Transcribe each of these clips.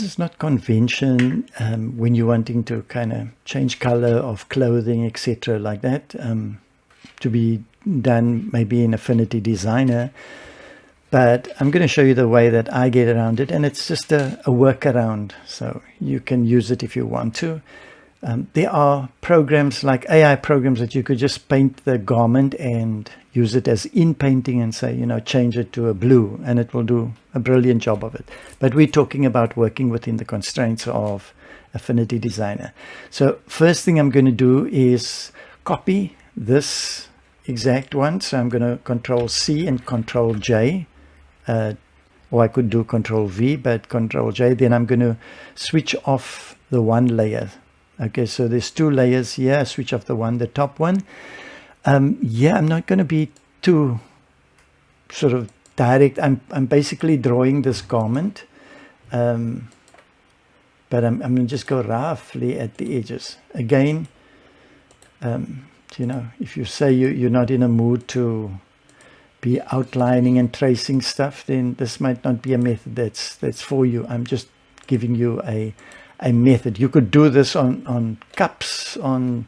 is not convention when you're wanting to kind of change color of clothing, etc., like that, to be done maybe in Affinity Designer. But I'm going to show you the way that I get around it, and it's just a workaround, so you can use it if you want to. There are programs like AI programs that you could just paint the garment and use it as in painting and say, you know, change it to a blue, and it will do a brilliant job of it. But we're talking about working within the constraints of Affinity Designer. So first thing I'm going to do is copy this exact one. So I'm going to Control C and Control J. Or I could do Control V, but Control J. Then I'm going to switch off the one layer. Okay, so there's two layers here. I switch off the top one. Yeah, I'm not going to be too sort of direct. I'm basically drawing this garment, but I'm going to just go roughly at the edges. Again, you know, if you say you're not in a mood to be outlining and tracing stuff, then this might not be a method that's for you. I'm just giving you a method. You could do this on cups, on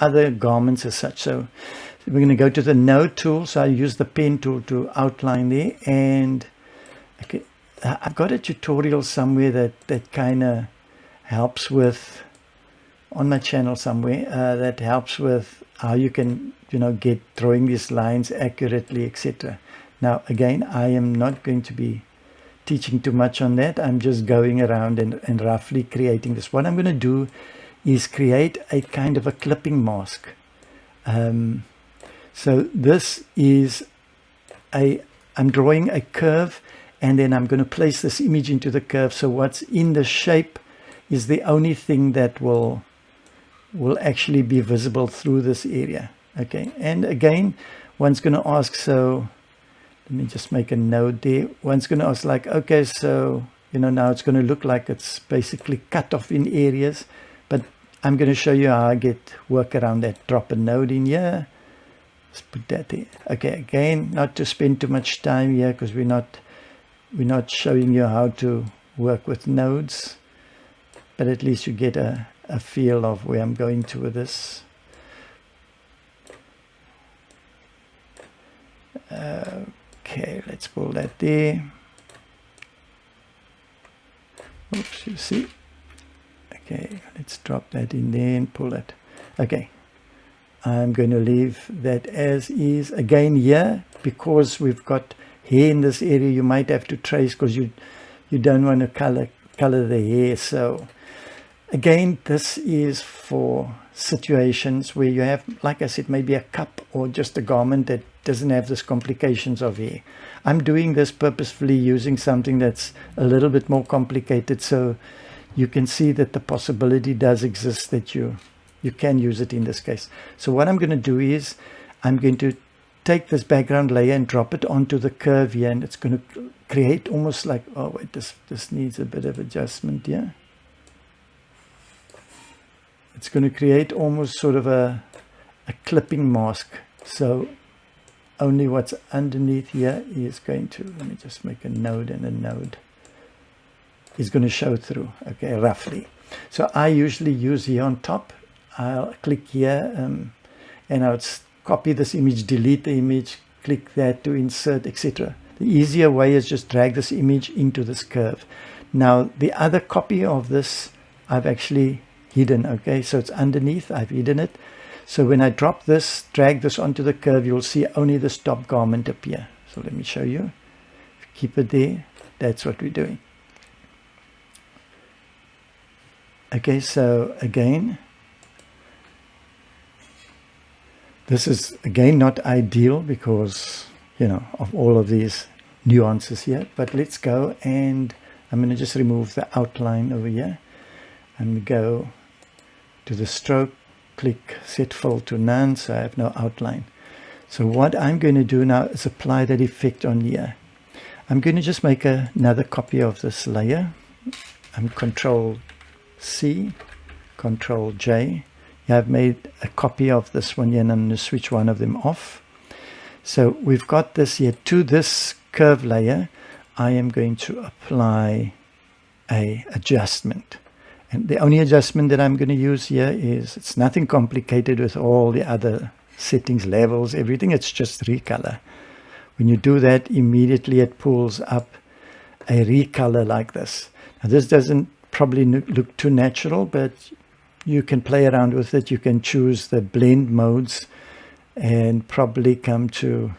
other garments as such. So we're going to go to the node tool. So I use the pen tool to outline there, and okay, I've got a tutorial somewhere that kind of helps with, on my channel somewhere, that helps with how you can, you know, get drawing these lines accurately, etc. Now again, I am not going to be teaching too much on that. I'm just going around and roughly creating this. What I'm going to do is create a kind of a clipping mask. So this is I'm drawing a curve, and then I'm going to place this image into the curve. So what's in the shape is the only thing that will actually be visible through this area. Okay, and again, one's going to ask, so let me just make a note there. One's going to ask, like, okay, so, you know, now it's going to look like it's basically cut off in areas, but I'm going to show you how I get work around that. Drop a node in here. Let's put that there. Okay, again, not to spend too much time here, because we're not showing you how to work with nodes, but at least you get a feel of where I'm going to with this. Okay, let's pull that there. Oops, you see. Okay, let's drop that in there and pull it. Okay, I'm going to leave that as is. Again here, because we've got hair in this area, you might have to trace, because you don't want to color the hair. So again, this is for situations where you have, like I said, maybe a cup or just a garment that doesn't have this complications of hair. I'm doing this purposefully using something that's a little bit more complicated, so you can see that the possibility does exist that you can use it in this case. So what I'm going to do is I'm going to take this background layer and drop it onto the curve here, and it's going to create almost like, oh wait, this needs a bit of adjustment here. It's going to create almost sort of a clipping mask. So only what's underneath here is going to, let me just make a node, and a node is going to show through, okay, roughly. So I usually use here on top. I'll click here and I'll copy this image, delete the image, click that to insert, etc. The easier way is just drag this image into this curve. Now the other copy of this I've actually hidden, okay, so it's underneath, I've hidden it. So when I drop this, drag this onto the curve, you'll see only the top garment appear. So let me show you. Keep it there. That's what we're doing. Okay, so again, this is again not ideal because, you know, of all of these nuances here, but let's go, and I'm going to just remove the outline over here and go to the stroke, click set fill to none, so I have no outline. So what I'm going to do now is apply that effect on here. I'm going to just make another copy of this layer. I'm Control C, Control J. Yeah, I've made a copy of this one here, and I'm going to switch one of them off. So we've got this here. To this curve layer, I am going to apply a adjustment. And the only adjustment that I'm going to use here is, it's nothing complicated with all the other settings, levels, everything. It's just recolor. When you do that, immediately it pulls up a recolor like this. Now this doesn't probably look too natural, but you can play around with it. You can choose the blend modes and probably come to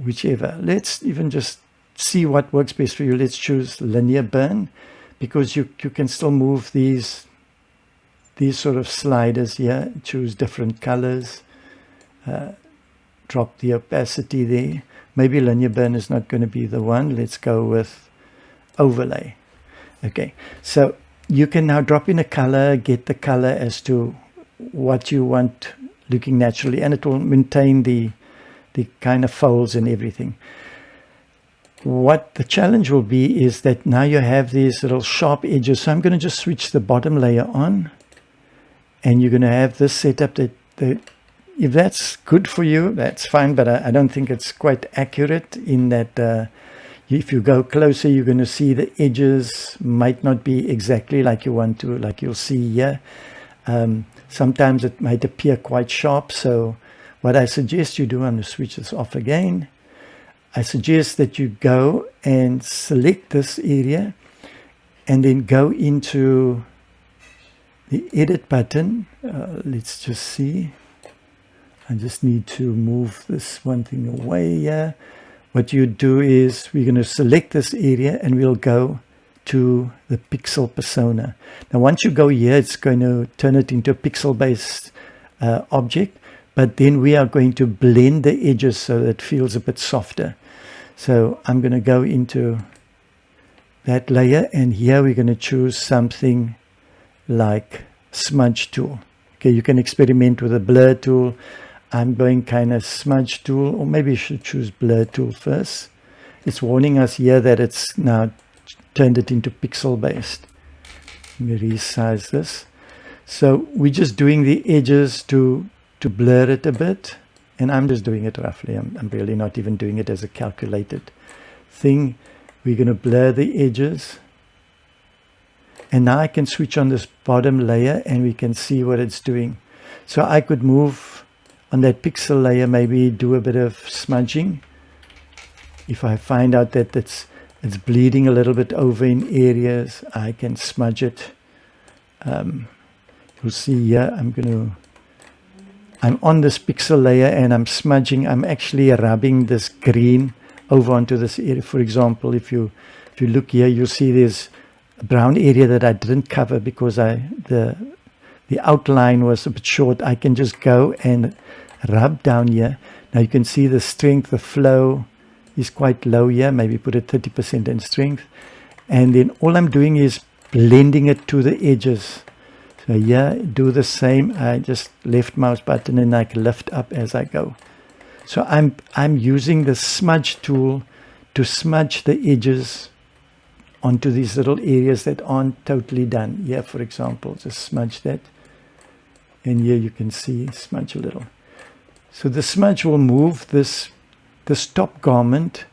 whichever. Let's even just see what works best for you. Let's choose linear burn, because you can still move these sort of sliders here, choose different colors, drop the opacity there. Maybe linear burn is not going to be the one. Let's go with overlay. Okay, so you can now drop in a color, get the color as to what you want looking naturally, and it will maintain the kind of folds and everything. What the challenge will be is that now you have these little sharp edges. So I'm going to just switch the bottom layer on, and you're going to have this setup that if that's good for you, that's fine, but I don't think it's quite accurate in that if you go closer, you're going to see the edges might not be exactly like you want to, like you'll see here. Sometimes it might appear quite sharp. So what I suggest you do, I'm going to switch this off again. I suggest that you go and select this area and then go into the edit button. Let's just see. I just need to move this one thing away here. What you do is we're going to select this area and we'll go to the pixel persona. Now once you go here, it's going to turn it into a pixel based object, but then we are going to blend the edges so that it feels a bit softer. So I'm going to go into that layer, and here we're going to choose something like smudge tool. Okay, you can experiment with a blur tool. I'm going kind of smudge tool, or maybe you should choose blur tool first. It's warning us here that it's now turned it into pixel based. Let me resize this. So we're just doing the edges to blur it a bit, and I'm just doing it roughly. I'm really not even doing it as a calculated thing. We're going to blur the edges, and now I can switch on this bottom layer and we can see what it's doing. So I could move on that pixel layer, maybe do a bit of smudging. If I find out that it's bleeding a little bit over in areas, I can smudge it. You'll see here, I'm on this pixel layer and I'm smudging. I'm actually rubbing this green over onto this area. For example, if you look here, you'll see there's a brown area that I didn't cover because the outline was a bit short. I can just go and rub down here. Now you can see the strength, the flow is quite low here. Maybe put it 30% in strength. And then all I'm doing is blending it to the edges. So here, do the same. I just left mouse button and I can lift up as I go. So I'm using the smudge tool to smudge the edges onto these little areas that aren't totally done. Here, for example, just smudge that. And here you can see smudge a little. So the smudge will move this top garment,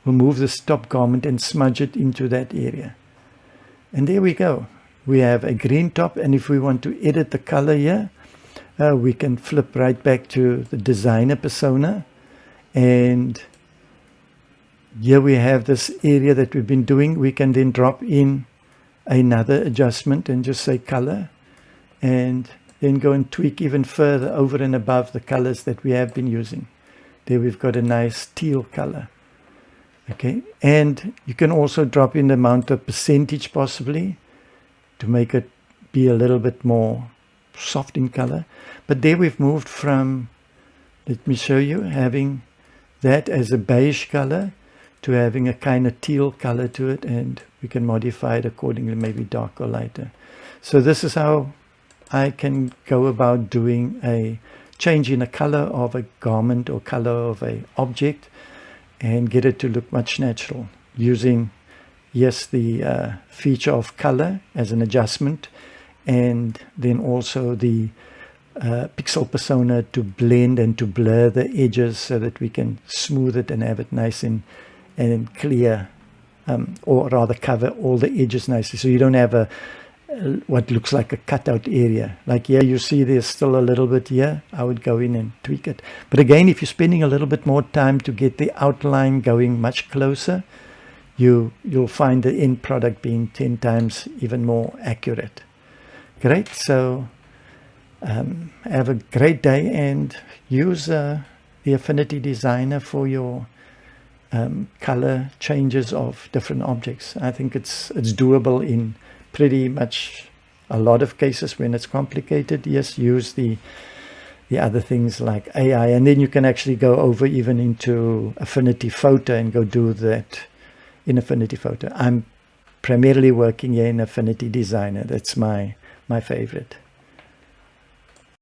and smudge it into that area. And there we go. We have a green top, and if we want to edit the color here, we can flip right back to the designer persona, and here we have this area that we've been doing. We can then drop in another adjustment and just say color, and then go and tweak even further over and above the colors that we have been using. There we've got a nice teal color. Okay, and you can also drop in the amount of percentage possibly to make it be a little bit more soft in color. But there we've moved from, let me show you, having that as a beige color to having a kind of teal color to it, and we can modify it accordingly, maybe dark or lighter. So this is how I can go about doing a change in a color of a garment or color of a object and get it to look much natural using, yes, the feature of color as an adjustment, and then also the pixel persona to blend and to blur the edges so that we can smooth it and have it nice and clear or rather cover all the edges nicely, so you don't have a what looks like a cutout area. Like here you see there's still a little bit here. I would go in and tweak it. But again, if you're spending a little bit more time to get the outline going much closer, you'll find the end product being 10 times even more accurate. Great. So have a great day and use the Affinity Designer for your color changes of different objects. I think it's doable in pretty much a lot of cases. When it's complicated, yes, use the other things like AI, and then you can actually go over even into Affinity Photo and go do that in Affinity Photo. I'm primarily working here in Affinity Designer. That's my favorite.